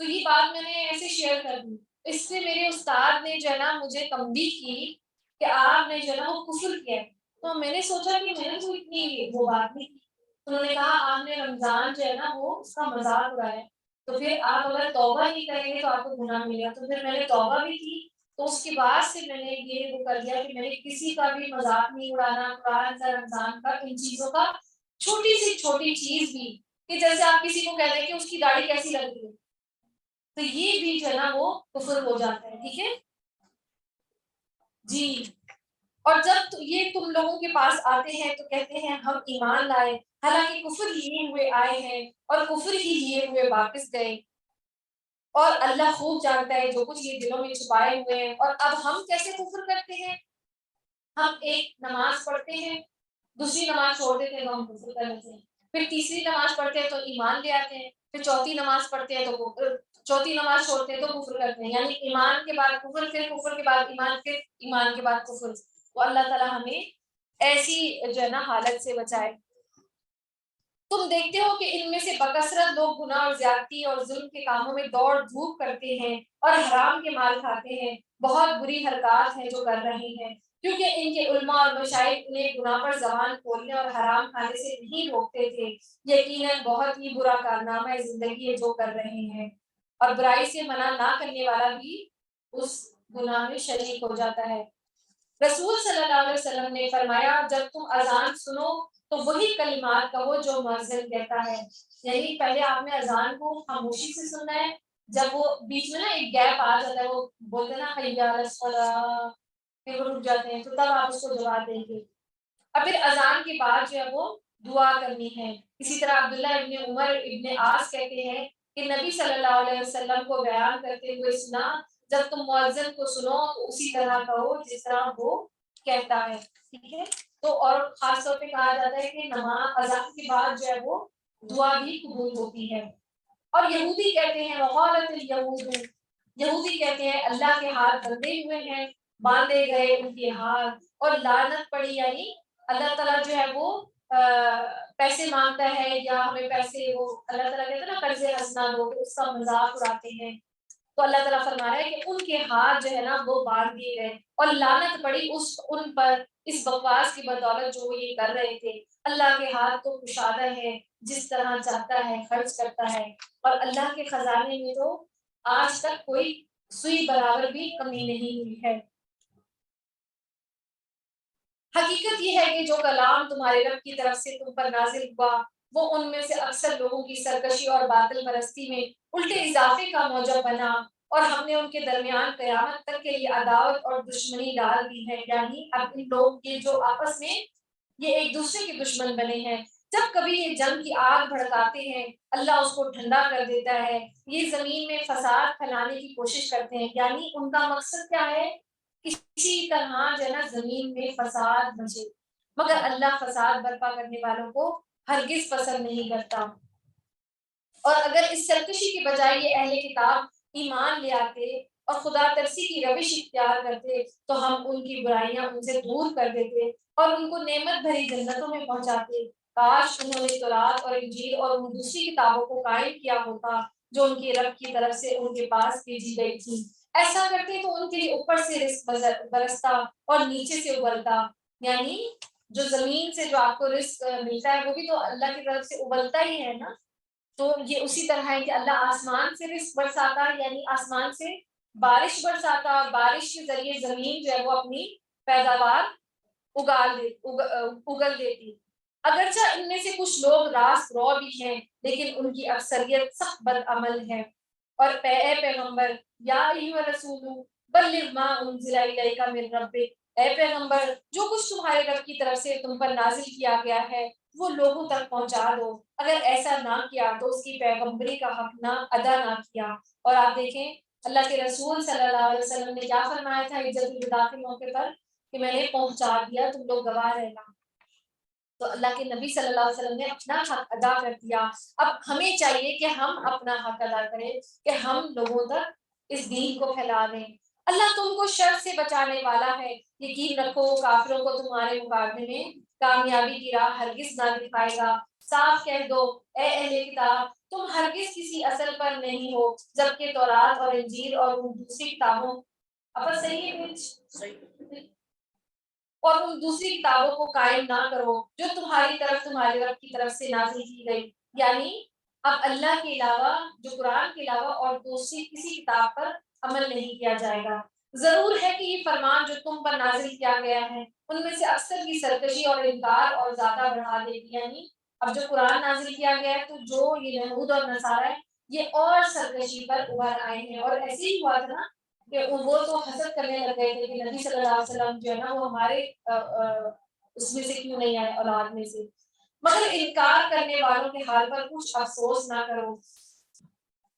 تو یہ بات میں نے ایسے شیئر کر دی۔ اس سے میرے استاد نے جو ہے نا مجھے تنبیہ کی کہ آپ نے جو ہے نا وہ کفر کیا ہے، تو میں نے سوچا کہ میں نے تو اتنی وہ بات نہیں کی، تو انہوں نے کہا آپ نے رمضان جو ہے نا وہ اس کا مذاق اڑایا، تو پھر آپ اگر توبہ نہیں کریں گے تو آپ کو گناہ ملے گا۔ تو پھر میں نے توبہ بھی کی، تو اس کے بعد سے میں نے یہ وہ کر دیا کہ میں نے کسی کا بھی مذاق نہیں اڑانا، قرآن کا، رمضان کا، ان چیزوں کا، چھوٹی سی چھوٹی چیز بھی، کہ جیسے آپ کسی کو کہہ دیں کہ اس کی داڑھی کیسی لگ رہی ہے، تو یہ بھی جو ہے نا وہ کفر ہو جاتا ہے، ٹھیک ہے جی۔ اور جب یہ تم لوگوں کے پاس آتے ہیں تو کہتے ہیں ہم ایمان لائے، حالانکہ کفر لیے ہوئے آئے ہیں اور کفر ہی لیے ہوئے واپس گئے، اور اللہ خوب جانتا ہے جو کچھ یہ دلوں میں چھپائے ہوئے ہیں۔ اور اب ہم کیسے کفر کرتے ہیں؟ ہم ایک نماز پڑھتے ہیں، دوسری نماز چھوڑ دیتے ہیں تو ہم کفر کر لیتے ہیں، پھر تیسری نماز پڑھتے ہیں تو ایمان لے آتے ہیں، پھر چوتھی نماز پڑھتے ہیں تو چوتھی نماز چھوڑتے ہیں تو کفر کرتے ہیں، یعنی ایمان کے بعد کفر، پھر کفر کے بعد ایمان، پھر ایمان کے بعد کفر۔ تو اللہ تعالیٰ ہمیں ایسی جو ہے نا حالت سے بچائے۔ تم دیکھتے ہو کہ ان میں سے بکثرت لوگ گناہ اور زیادتی اور ظلم کے کاموں میں دوڑ دھوپ کرتے ہیں اور حرام کے مال کھاتے ہیں، بہت بری حرکات ہیں جو کر رہے ہیں، کیونکہ ان کے علماء اور مشائخ انہیں گناہ پر زبان کھولنے اور حرام کھانے سے نہیں روکتے تھے۔ یقیناً بہت ہی برا کارنامہ زندگی ہے جو کر رہے ہیں، اور برائی سے منع نہ کرنے والا بھی اس گناہ میں شریک ہو جاتا ہے۔ رسول صلی اللہ علیہ وسلم نے فرمایا جب تم اذان سنو تو وہی کلمات کہو جو مؤذن کہتا ہے، یعنی پہلے آپ نے اذان کو خاموشی سے سننا ہے، جب وہ بیچ میں نا ایک گیپ آ جاتا ہے، وہ بولتے ہیں نا حی علی الصلاۃ، پھر وہ رک جاتے ہیں، تو تب آپ اس کو جواب دیں گے، اور پھر اذان کے بعد جو ہے وہ دعا کرنی ہے۔ اسی طرح عبداللہ ابن عمر ابن عاص کہتے ہیں کہ نبی صلی اللہ علیہ وسلم کو بیان کرتے ہوئے سنا جب تم مؤذن کو سنو تو اسی طرح کہو جس طرح وہ کہتا ہے، ٹھیک ہے۔ تو اور خاص طور پہ کہا جاتا ہے کہ نماز اذان کے بعد جو ہے وہ دعا بھی قبول ہوتی ہے۔ اور یہودی کہتے ہیں وقالت الیہود، یہودی کہتے ہیں اللہ کے ہاتھ بندھے ہوئے ہیں، باندھے گئے ان کے ہاتھ، اور لعنت پڑی، یعنی اللہ تعالیٰ جو ہے وہ پیسے مانگتا ہے یا ہمیں پیسے، وہ اللہ تعالیٰ کہتے ہیں نا قرض حسنہ دو، تو اس کا مذاق اڑاتے ہیں، تو اللہ تعالیٰ فرما رہا ہے کہ ان کے ہاتھ جو ہے نا وہ باندھ دیے گئے اور لعنت پڑی ان پر اس بکواس کی بدولت جو وہ یہ کر رہے تھے۔ اللہ کے ہاتھ تو کشادہ ہے، جس طرح چاہتا ہے خرچ کرتا ہے، اور اللہ کے خزانے میں تو آج تک کوئی سوئی برابر بھی کمی نہیں ہوئی ہے۔ حقیقت یہ ہے کہ جو کلام تمہارے رب کی طرف سے تم پر نازل ہوا وہ ان میں سے اکثر لوگوں کی سرکشی اور باطل پرستی میں الٹے اضافے کا موجب بنا، اور ہم نے ان کے درمیان قیامت تک کے لیے عداوت اور دشمنی ڈال دی ہے، یعنی اب ان لوگ یہ جو آپس میں یہ ایک دوسرے کے دشمن بنے ہیں، جب کبھی یہ جنگ کی آگ بھڑکاتے ہیں اللہ اس کو ٹھنڈا کر دیتا ہے، یہ زمین میں فساد پھیلانے کی کوشش کرتے ہیں، یعنی ان کا مقصد کیا ہے؟ کسی طرح جو ہے نا زمین میں فساد مچے، مگر اللہ فساد برپا کرنے والوں کو ہرگز پسند نہیں کرتا۔ اور اگر اس سرکشی کے بجائے یہ اہل کتاب ایمان لے آتے اور خدا ترسی کی روش اختیار کرتے تو ہم ان کی برائیاں ان سے دور کر دیتے اور ان کو نعمت بھری جنتوں میں پہنچاتے۔ کاش انہوں نے تورات اور انجیل اور ان دوسری کتابوں کو قائم کیا ہوتا جو ان کے رب کی طرف سے ان کے پاس بھیجی گئی تھی۔ ایسا کرتے تو ان کے لیے اوپر سے رزق برستا اور نیچے سے ابلتا، یعنی جو زمین سے جو آپ کو رزق ملتا ہے وہ بھی تو اللہ کی طرف سے ابلتا ہی ہے نا۔ تو یہ اسی طرح ہے کہ اللہ آسمان سے رزق برساتا، یعنی آسمان سے بارش برساتا، اور بارش کے ذریعے زمین جو ہے وہ اپنی پیداوار اگل دیتی۔ اگرچہ ان میں سے کچھ لوگ راست رو بھی ہیں لیکن ان کی اکثریت سخت بدعمل ہے۔ اور اے پیغمبر یا ایھا الرسول بلغ ما انزل الیک من ربک، اے پیغمبر جو کچھ تمہارے رب کی طرف سے تم پر نازل کیا گیا ہے وہ لوگوں تک پہنچا دو۔ اگر ایسا نہ کیا تو اس کی پیغمبری کا حق نہ ادا نہ کیا۔ اور آپ دیکھیں اللہ کے رسول صلی اللہ علیہ وسلم نے کیا فرمایا تھا حجۃ الوداع کے موقع پر کہ میں نے پہنچا دیا، تم لوگ گواہ رہنا۔ تو اللہ کے نبی صلی اللہ علیہ وسلم نے اپنا حق ادا کر دیا۔ اب ہمیں چاہیے کہ ہم اپنا حق ادا کریں کہ ہم لوگوں تک اس دین کو پھیلا دیں۔ اللہ تم کو شر سے بچانے والا ہے، یقین رکھو کافروں کو تمہارے مقابلے میں کامیابی کی راہ ہرگز نہ دکھائے گا۔ صاف کہہ دو اے اہل کتاب تم ہرگز کسی اصل پر نہیں ہو جبکہ تورات اور انجیل اور ان دوسری کتابوں صحیح ہے اور ان دوسری کتابوں کو قائم نہ کرو جو تمہاری طرف تمہارے رب کی طرف سے نازل کی گئی، یعنی اب اللہ کے علاوہ جو قرآن کے علاوہ اور دوسری کسی کتاب پر عمل نہیں کیا جائے گا۔ ضرور ہے کہ یہ فرمان جو تم پر نازل کیا گیا ہے ان میں سے اکثر کی سرکشی اور انکار اور زیادہ بڑھا دے گی، یعنی اب جو قرآن نازل کیا گیا ہے تو جو یہ یہود اور نصارہ ہے یہ اور سرکشی پر ابھر آئے ہیں۔ اور ایسے ہی ہوا تھا نا کہ وہ تو حسد کرنے لگ گئے تھے کہ نبی صلی اللہ علیہ وسلم جو ہے نا وہ ہمارے اس میں سے کیوں نہیں آئے، اولاد میں سے۔ مگر انکار کرنے والوں کے حال پر کچھ افسوس نہ کرو،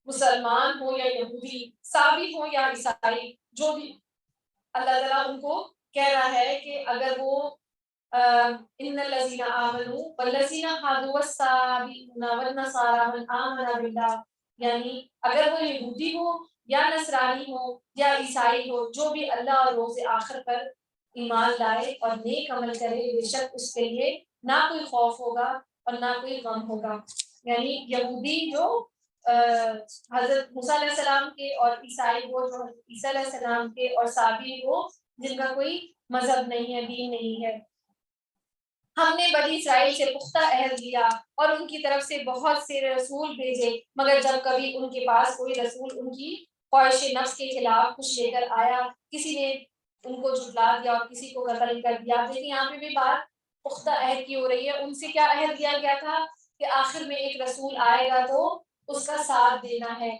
مسلمان ہو یا یہودی، سابی ہو یا عیسائی، جو بھی اللہ تعالیٰ ان کو کہہ رہا ہے کہ اگر وہ ان الذین آمنوا والذین هادوا والصابئون والنصارى من آمن بالله، یعنی اگر وہ یہودی ہو یا نصرانی ہو یا عیسائی ہو جو بھی اللہ اور روز آخر پر ایمان لائے اور نیک عمل کرے بے شک اس کے لیے نہ کوئی خوف ہوگا اور نہ کوئی غم ہوگا۔ یعنی یہودی جو حضرت موسیٰ علیہ السلام کے، اور عیسائی وہ جو عیسیٰ علیہ السلام کے، اور صابی وہ جن کا کوئی مذہب نہیں ہے، دین نہیں ہے۔ ہم نے بنی اسرائیل سے پختہ عہد لیا اور ان کی طرف سے بہت سے رسول بھیجے، مگر جب کبھی ان کے پاس کوئی رسول ان کی خواہش نفس کے خلاف کچھ لے کر آیا کسی نے ان کو جھٹلا دیا اور کسی کو قتل کر دیا۔ لیکن یہاں پہ بھی بات پختہ عہد کی ہو رہی ہے۔ ان سے کیا عہد دیا گیا تھا کہ آخر میں ایک رسول آئے گا تو اس کا ساتھ دینا ہے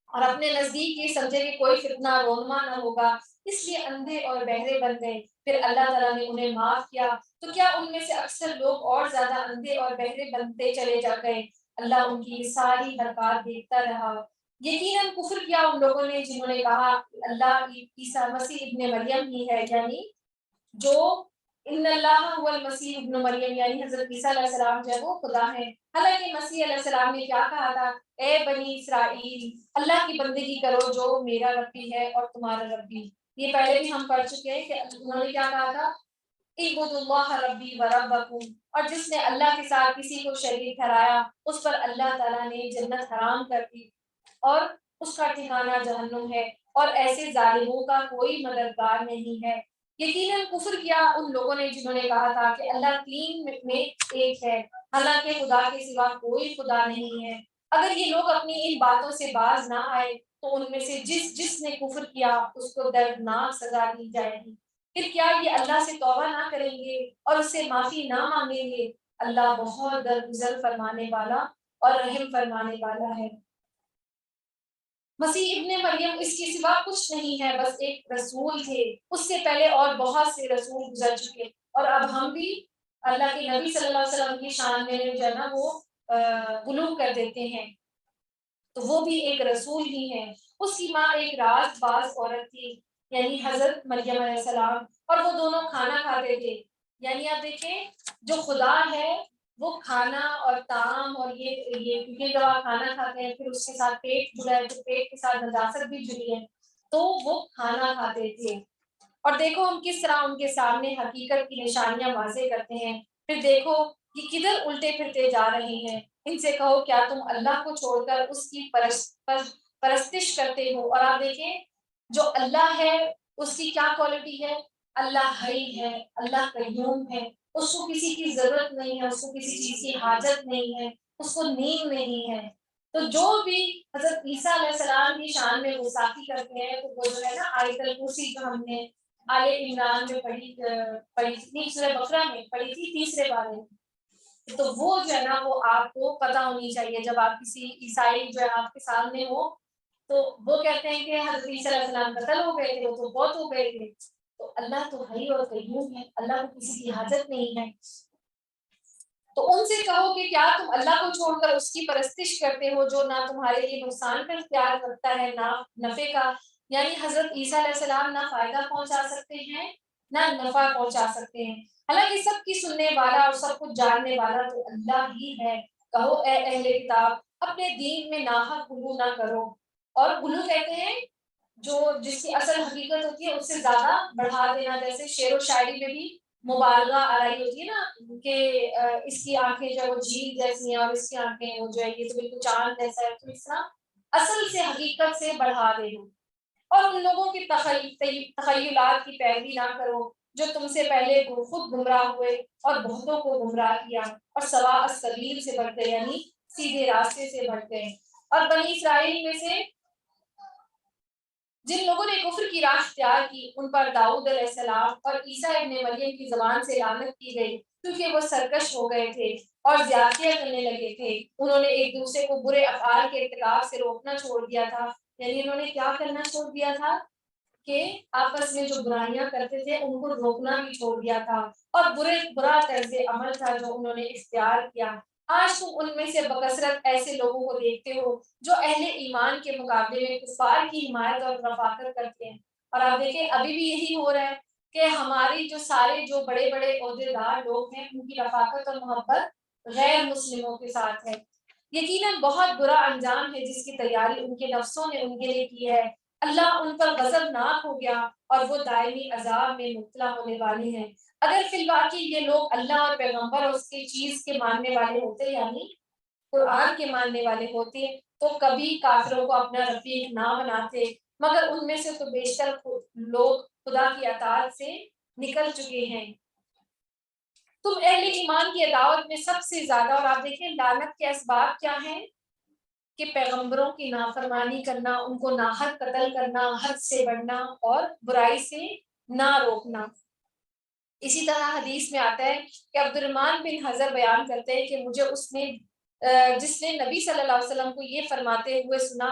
اور اپنے نزدیک یہ سمجھے کہ کوئی فتنہ رونما نہ ہوگا، اس لیے اندھے اور بہرے بن گئے۔ پھر اللہ تعالیٰ نے انہیں معاف کیا تو کیا ان میں سے اکثر لوگ اور زیادہ اندھے اور بہرے بنتے چلے جا گئے۔ اللہ ان کی ساری حرکات دیکھتا رہا۔ یقیناً کفر کیا ان لوگوں نے جنہوں نے کہا اللہ عیسیٰ مسیح ابن مریم ہی ہے، یعنی جو ان اللہ هو المسیح ابن مریم، یعنی حضرت عیسیٰ علیہ السلام جو ہے وہ خدا ہے۔ حالانکہ مسیح علیہ السلام نے کیا کہا تھا، اے بنی اسرائیل اللہ کی بندگی کرو جو میرا رب بھی ہے اور تمہارا رب بھی۔ یہ پہلے بھی ہم پڑھ چکے ہیں کہ انہوں نے کیا کہا تھا، اعبدوا اللہ ربی و ربکم، اور جس نے اللہ کے ساتھ کسی کو شریک ٹھہرایا اس پر اللہ تعالیٰ نے جنت حرام کر دی اور اس کا ٹھکانہ جہنم ہے، اور ایسے ظالموں کا کوئی مددگار نہیں ہے۔ یقیناً کفر کیا ان لوگوں نے جنہوں نے کہا تھا کہ اللہ تین میں ایک ہے، حالانکہ خدا کے سوا کوئی خدا نہیں ہے۔ اگر یہ لوگ اپنی ان باتوں سے باز نہ آئے تو ان میں سے جس نے کفر کیا اس کو دردناک سزا دی جائے گی۔ پھر کیا یہ اللہ سے توبہ نہ کریں گے اور اس سے معافی نہ مانگیں گے؟ اللہ بہت درگزر فرمانے والا اور رحم فرمانے والا ہے۔ مسیح ابن مریم اس کے سوا کچھ نہیں ہے، بس ایک رسول تھے، اس سے پہلے اور بہت سے رسول گزر چکے، اور اب ہم بھی اللہ کے نبی صلی اللہ علیہ وسلم کی شان میں جو ہے نا وہ غلو کر دیتے ہیں، تو وہ بھی ایک رسول ہی ہے۔ اس کی ماں ایک راست باز عورت تھی، یعنی حضرت مریم علیہ السلام، اور وہ دونوں کھانا کھاتے تھے۔ یعنی آپ دیکھیں جو خدا ہے وہ کھانا اور طعام اور یہ کیونکہ جب آپ کھانا کھاتے ہیں پھر اس کے ساتھ پیٹ جڑا ہے تو پیٹ کے ساتھ نجاست بھی جڑی ہے، تو وہ کھانا کھاتے تھے۔ اور دیکھو ہم کس طرح ان کے سامنے حقیقت کی نشانیاں واضح کرتے ہیں، پھر دیکھو یہ کدھر الٹے پھرتے جا رہے ہیں۔ ان سے کہو کیا تم اللہ کو چھوڑ کر اس کی پرستش کرتے ہو؟ اور آپ دیکھیں جو اللہ ہے اس کی کیا کوالٹی ہے؟ اللہ حی ہے، اللہ قیوم ہے، اس کو کسی کی ضرورت نہیں ہے، اس کو کسی چیز کی حاجت نہیں ہے، اس کو نیند نہیں ہے۔ تو جو بھی حضرت عیسیٰ علیہ السلام کی شان میں گستاخی کرتے ہیں تو وہ جو ہے نا آیت الکرسی جو ہم نے آل عمران میں پڑھی تھی، سورہ بقرہ میں پڑھی تھی تیسرے بارے میں، تو وہ جو ہے نا وہ آپ کو پتہ ہونی چاہیے جب آپ کسی عیسائی جو ہے آپ کے سامنے ہو تو وہ کہتے ہیں کہ حضرت عیسیٰ علیہ السلام قتل ہو گئے تھے، وہ تو بہت ہو گئے تھے، تو اللہ تو حی اور قیوم ہے، اللہ کو کسی کی حاجت نہیں ہے۔ تو ان سے کہو کہ کیا تم اللہ کو چھوڑ کر اس کی پرستش کرتے ہو جو نہ تمہارے لیے نقصان کا اختیار کرتا ہے نہ نفع کا، یعنی حضرت عیسیٰ علیہ السلام نہ فائدہ پہنچا سکتے ہیں نہ نفع پہنچا سکتے ہیں، حالانکہ سب کی سننے والا اور سب کچھ جاننے والا تو اللہ ہی ہے۔ کہو اے اہل کتاب اپنے دین میں ناحق غلو نہ کرو، اور غلو کہتے ہیں جو جس کی اصل حقیقت ہوتی ہے اس سے زیادہ بڑھا دینا، جیسے شعر و شاعری میں بھی مبالغہ آرائی ہوتی ہے نا کہ اس کی آنکھیں جو ہے وہ جھیل جیسی ہیں اور اس کی آنکھیں وہ جو ہے یہ تو بالکل چاند جیسا ہے، تو اس طرح اصل سے حقیقت سے بڑھا دینا۔ اور ان لوگوں کی تخیلات کی پیروی نہ کرو جو تم سے پہلے خود گمراہ ہوئے اور بہتوں کو گمراہ کیا اور سواء السبیل سے بڑھ گئے، یعنی سیدھے راستے سے بڑھ گئے۔ اور بنی اسرائیل میں سے جن لوگوں نے کفر کی راہ اختیار کی ان پر داؤد علیہ السلام اور عیسیٰ ابن مریم کی زبان سے لعنت کی گئی کیونکہ وہ سرکش ہو گئے تھے اور زیادتیاں کرنے لگے تھے، انہوں نے ایک دوسرے کو برے افعال کے ارتکاب سے روکنا چھوڑ دیا تھا، یعنی انہوں نے کیا کرنا چھوڑ دیا تھا کہ آپس میں جو برائیاں کرتے تھے ان کو روکنا بھی چھوڑ دیا تھا، اور برا طرز عمل تھا جو انہوں نے اختیار کیا۔ آج تم ان میں سے بکثرت ایسے لوگوں کو دیکھتے ہو جو اہل ایمان کے مقابلے میں کفار کی حمایت اور رفاقت کرتے ہیں، اور آپ دیکھیں ابھی بھی یہی ہو رہا ہے کہ ہماری جو سارے جو بڑے بڑے عہدیدار لوگ ہیں ان کی رفاقت اور محبت غیر مسلموں کے ساتھ ہے۔ یقیناً بہت برا انجام ہے جس کی تیاری ان کے نفسوں نے ان کے لیے کی ہے، اللہ ان پر غضبناک ہو گیا اور وہ دائمی عذاب میں مبتلا ہونے والے ہیں۔ اگر فی الواقع یہ لوگ اللہ اور پیغمبر اور اس کی چیز کے ماننے والے ہوتے، یعنی قرآن کے ماننے والے ہوتے، تو کبھی کافروں کو اپنا رفیق نہ بناتے، مگر ان میں سے تو بیشتر لوگ خدا کی اطاعت سے نکل چکے ہیں۔ تم اہل ایمان کی عداوت میں سب سے زیادہ، اور آپ دیکھیں لعنت کے اسباب کیا ہیں کہ پیغمبروں کی نافرمانی کرنا، ان کو ناحق قتل کرنا، حد سے بڑھنا اور برائی سے نہ روکنا۔ اسی طرح حدیث میں آتا ہے کہ عبد الرحمن بن حضر بیان کرتے ہیں کہ مجھے اس نے جس نے نبی صلی اللہ علیہ وسلم کو یہ فرماتے ہوئے سنا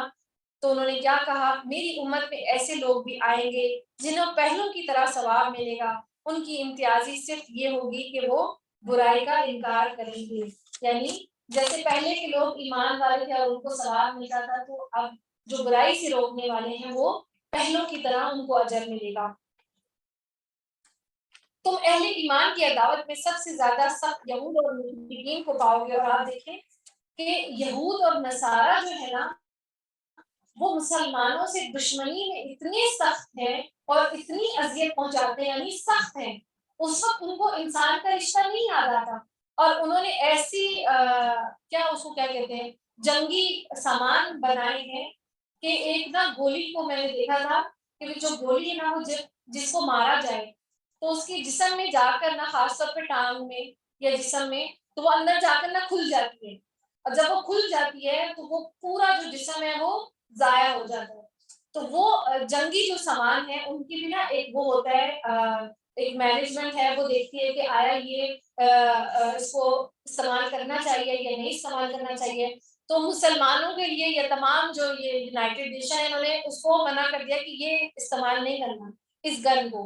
تو انہوں نے کیا کہا، میری امت میں ایسے لوگ بھی آئیں گے جنہوں پہلوں کی طرح ثواب ملے گا، ان کی امتیازی صرف یہ ہوگی کہ وہ برائی کا انکار کریں گے، یعنی جیسے پہلے کے لوگ ایمان والے تھے اور ان کو ثواب ملتا تھا، تو اب جو برائی سے روکنے والے ہیں وہ پہلوں کی طرح ان کو اجر ملے گا۔ تم اہل ایمان کی عداوت میں سب سے زیادہ سخت یہود اور مشرکین کو پاؤ گے، اور آپ دیکھیں کہ یہود اور نصارہ جو ہے نا وہ مسلمانوں سے دشمنی میں اتنے سخت ہیں اور اتنی اذیت پہنچاتے ہیں، یعنی سخت ہیں، اس وقت ان کو انسان کا رشتہ نہیں یاد آتا، اور انہوں نے ایسی کیا اس کو کیا کہتے ہیں جنگی سامان بنائے ہیں کہ ایک نا گولی کو میں نے دیکھا تھا کہ جو گولی ہے نا وہ جس کو مارا جائے تو اس کے جسم میں جا کر نہ خاص طور پہ ٹانگ میں یا جسم میں تو وہ اندر جا کر نہ کھل جاتی ہے، اور جب وہ کھل جاتی ہے تو وہ پورا جو جسم ہے وہ ضائع ہو جاتا ہے۔ تو وہ جنگی جو سامان ہے ان کی بھی نا ایک وہ ہوتا ہے ایک مینجمنٹ ہے، وہ دیکھتی ہے کہ آیا یہ اس کو استعمال کرنا چاہیے یا نہیں استعمال کرنا چاہیے، تو مسلمانوں کے لیے یا تمام جو یہ یونائٹڈ نیشن ہے انہوں نے اس کو منع کر دیا کہ یہ استعمال نہیں کرنا اس گن کو،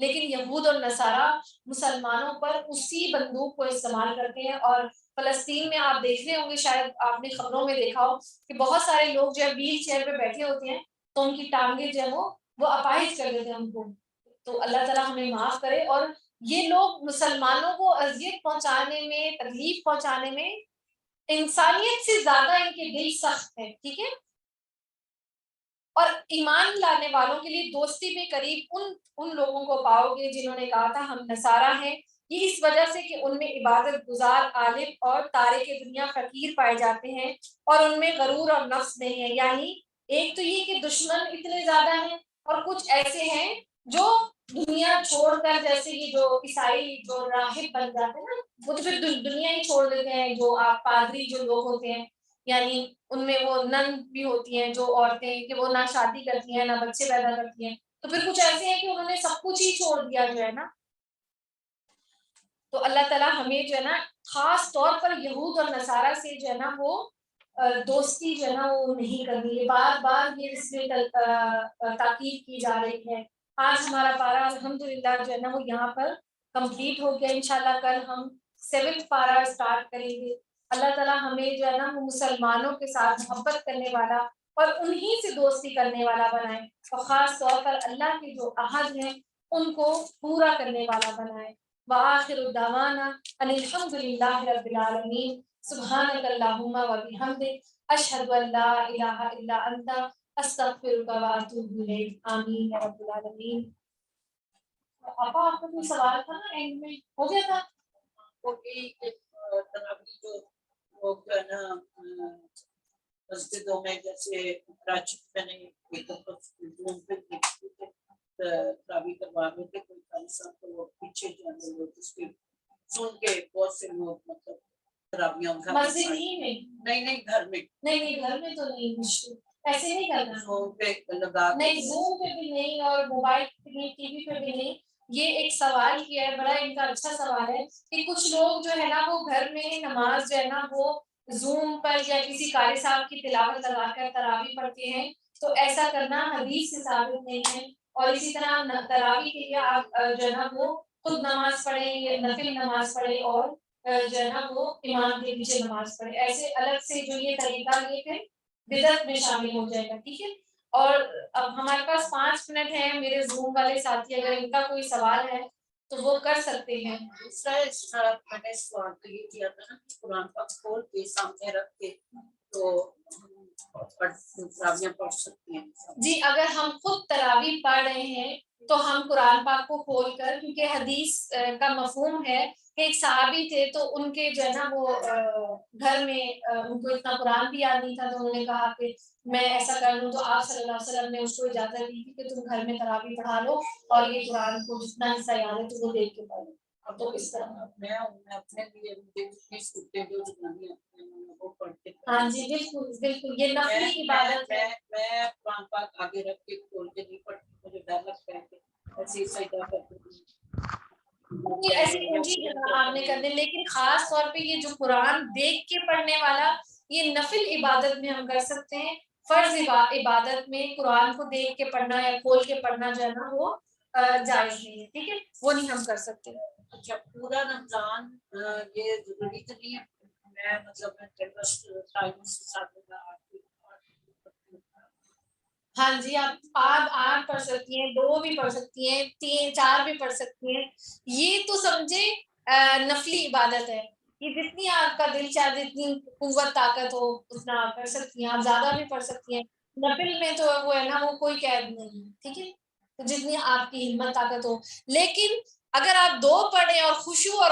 لیکن یہود اور نصارہ مسلمانوں پر اسی بندوق کو استعمال کرتے ہیں، اور فلسطین میں آپ دیکھ رہے ہوں گے شاید آپ نے خبروں میں دیکھا ہو کہ بہت سارے لوگ جو ہے ویل چیئر پہ بیٹھے ہوتے ہیں تو ان کی ٹانگیں جو ہے وہ اپاہج کر دیتے ہیں ان کو، تو اللہ تعالیٰ ہمیں معاف کرے۔ اور یہ لوگ مسلمانوں کو اذیت پہنچانے میں، تکلیف پہنچانے میں انسانیت سے زیادہ ان کے دل سخت ہے، ٹھیک ہے. اور ایمان لانے والوں کے لیے دوستی میں قریب ان لوگوں کو پاؤ گے جنہوں نے کہا تھا ہم نصارہ ہیں. یہ اس وجہ سے کہ ان میں عبادت گزار عالم اور تارک دنیا فقیر پائے جاتے ہیں اور ان میں غرور اور نفس نہیں ہے. یعنی ایک تو یہ کہ دشمن اتنے زیادہ ہیں اور کچھ ایسے ہیں جو دنیا چھوڑ کر، جیسے یہ جو عیسائی جو راہب بن جاتے ہیں نا، وہ تو پھر دنیا ہی چھوڑ دیتے ہیں. جو آپ پادری جو لوگ ہوتے ہیں، یعنی ان میں وہ نن بھی ہوتی ہیں جو عورتیں کہ وہ نہ شادی کرتی ہیں نہ بچے پیدا کرتی ہیں. تو پھر کچھ ایسے ہیں کہ انہوں نے سب کچھ ہی چھوڑ دیا جو ہے نا. تو اللہ تعالیٰ ہمیں جو ہے نا خاص طور پر یہود اور نصارہ سے جو ہے نا وہ دوستی جو ہے نا وہ نہیں کرنی ہے. بار بار یہ اس میں تاکید کی جا رہی ہے. آج ہمارا پارا الحمدللہ جو ہے نا وہ یہاں پر کمپلیٹ ہو گیا. انشاءاللہ کل ہم 7 پارا اسٹارٹ کریں گے. اللہ تعالیٰ ہمیں جو ہے نا وہ مسلمانوں کے ساتھ محبت کرنے والا اور انہی سے دوستی کرنے والا بنائے، اور خاص طور پر اللہ کے جو عہد ہیں ان کو پورا کرنے والا بنائے. وآخر دعوانا ان الحمد للہ رب العالمین. سبحانک اللہم و بحمدک اشہد ان لا الہ الا انت استغفرک و اتوب الیک. آمین یا رب العالمین. آپا آپ کا کوئی سوال تھا نا اینڈ میں؟ ہو گیا تھا؟ جو وہ جو ہے نا مسجدوں میں جیسے کراچی میں نے ایک زوم پہ تراویح کروا رہے تھے کوئی خالصہ، تو وہ پیچھے جانے لوگ اس کے سن کے بہت سے لوگ مطلب تراویحوں مسجد ہی میں نہیں گھر میں نہیں گھر میں تو نہیں مشکل ایسے نہیں کرنا. زوم پہ لگا نہیں زوم پہ بھی نہیں اور موبائل پہ بھی ٹی وی پہ بھی نہیں. یہ ایک سوال کیا ہے، بڑا ان کا اچھا سوال ہے کہ کچھ لوگ جو ہے نا وہ گھر میں نماز جو ہے نا وہ زوم پر یا کسی قاری صاحب کی تلاوت لگا کر تراویح پڑھتے ہیں. تو ایسا کرنا حدیث سے ثابت نہیں ہے. اور اسی طرح تراویح کے لیے آپ جو ہے نا وہ خود نماز پڑھیں یا نفل نماز پڑھیں اور جو ہے نا وہ امام کے پیچھے نماز پڑھیں. ایسے الگ سے جو یہ طریقہ یہ پھر بدعت میں شامل ہو جائے گا. ٹھیک ہے. اور اب ہمارے پاس 5 منٹ ہیں. میرے زوم والے ساتھی اگر ان کا کوئی سوال ہے تو وہ کر سکتے ہیں. دوسرا میں نے سوال تو یہ کیا تھا نا کہ قرآن پاک کھول کے سامنے رکھ کے تو تراویح پڑھ سکتے ہیں. جی اگر ہم خود تراویح پڑھ رہے ہیں تو ہم قرآن پاک کو کھول کر، کیونکہ حدیث کا مفہوم ہے کہ ایک صحابی تھے تو ان کے جو ہے نا وہ گھر میں ان کو اتنا قرآن بھی یاد نہیں تھا، تو انہوں نے کہا کہ میں ایسا کر لوں. تو آپ صلی اللہ علیہ وسلم نے اس کو اجازت دی تھی کہ تم گھر میں تراویح پڑھا لو اور یہ قرآن کو جتنا حصہ یاد ہے تو وہ دیکھ کے پڑھو. تو اس طرح میں اپنے لیے وہ پڑھتے. ہاں جی بالکل یہ نفلی عبادت ہے. میں قرآن پاک آگے رکھ کے کھول کے نہیں پڑھتی، مجھے ڈر لگتا ہے کہ ایسی سجدہ کرتی ایسی اونچی جگہ آپ نے کرنے. لیکن خاص طور پہ یہ جو قرآن دیکھ کے پڑھنے والا یہ نفل عبادت میں ہم کر سکتے ہیں. فرض عبادت میں قرآن کو دیکھ کے پڑھنا یا کھول کے پڑھنا جو ہے نا وہ جائز نہیں ہے. ٹھیک ہے، وہ نہیں ہم کر سکتے. اچھا پورا رمضان یہ ضروری تو نہیں ہے میں مطلب ہاں جی آپ 8 پڑھ سکتی ہیں، 2 بھی پڑھ سکتی ہیں، 3 4 بھی پڑھ سکتی ہیں. یہ تو سمجھے نفلی عبادت ہے. یہ جتنی آپ کا دل چاہے، جتنی قوت طاقت ہو اتنا آپ کر سکتی ہیں. آپ زیادہ بھی پڑھ سکتی ہیں. نفل میں تو وہ ہے نا وہ کوئی قید نہیں ہے. ٹھیک ہے، تو جتنی آپ کی ہمت طاقت ہو. لیکن اگر آپ 2 پڑھیں اور خشوع اور